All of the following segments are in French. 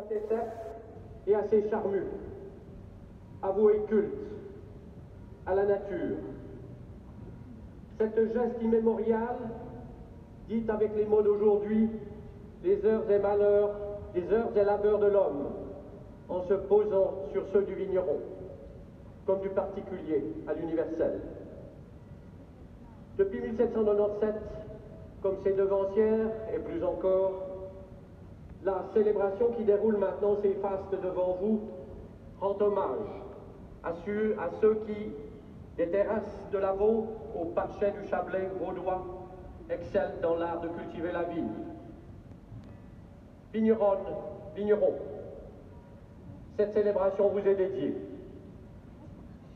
ses ceps et à ses charmus, avoué culte à la nature. Cette geste immémoriale, dite avec les mots d'aujourd'hui, les heures et malheurs, les heures et labeurs de l'homme, en se posant sur ceux du vigneron, comme du particulier à l'universel. Depuis 1797, comme ses devancières, et plus encore, la célébration qui déroule maintenant ses fastes devant vous rend hommage à ceux qui, des terrasses de Lavaux au parchet du Chablais vaudois, excellent dans l'art de cultiver la vigne. Vigneronnes, vignerons, cette célébration vous est dédiée.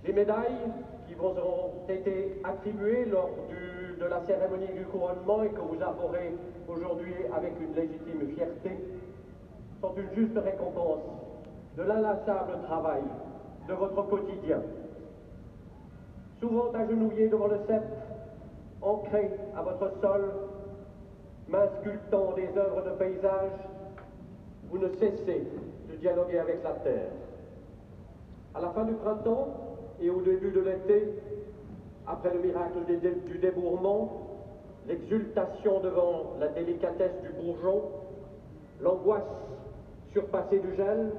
Les médailles qui vous auront été attribuées lors de la cérémonie du couronnement et que vous arborez aujourd'hui avec une légitime fierté sont une juste récompense de l'inlassable travail de votre quotidien. Souvent agenouillés devant le sceptre, ancrés à votre sol, main sculptant des œuvres de paysage, vous ne cessez de dialoguer avec la terre. À la fin du printemps et au début de l'été, après le miracle du débourrement, l'exultation devant la délicatesse du bourgeon, l'angoisse surpassée du gel,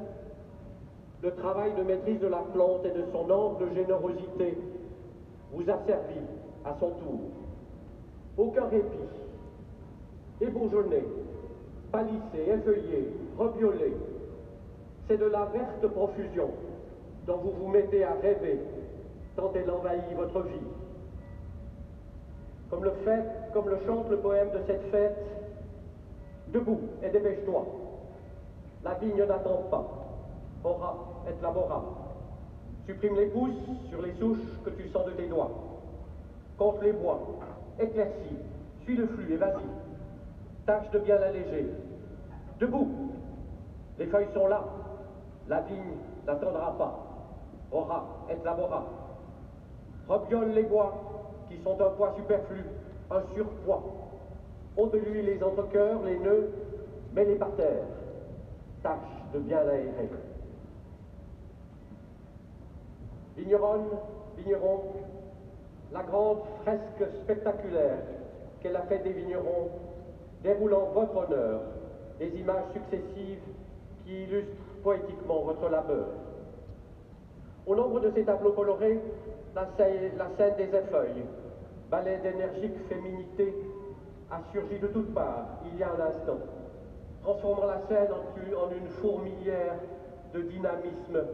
le travail de maîtrise de la plante et de son ample générosité vous a servi à son tour. Aucun répit, ébourgeonné, palissé, effeuillé, reviolé, c'est de la verte profusion dont vous vous mettez à rêver tant elle envahit votre vie. Comme le chante le poème de cette fête, debout et dépêche-toi, la vigne n'attend pas, ora et labora. Supprime les pousses sur les souches que tu sens de tes doigts. Compte les bois, éclaircis, suis le flux et vas-y. Tâche de bien l'alléger. Debout, les feuilles sont là, la vigne n'attendra pas, ora et labora. Rebiole les bois, qui sont un poids superflu, un surpoids. Ôte-lui les entrecœurs, les nœuds, mets-les par terre. Tâche de bien l'aérer. Vigneronne, vignerons, la grande fresque spectaculaire qu'est la fête des vignerons, déroulant votre honneur, des images successives qui illustrent poétiquement votre labeur. Au nombre de ces tableaux colorés, la scène des effeuilles, ballet d'énergique féminité, a surgi de toutes parts il y a un instant, transformant la scène en une fourmilière de dynamisme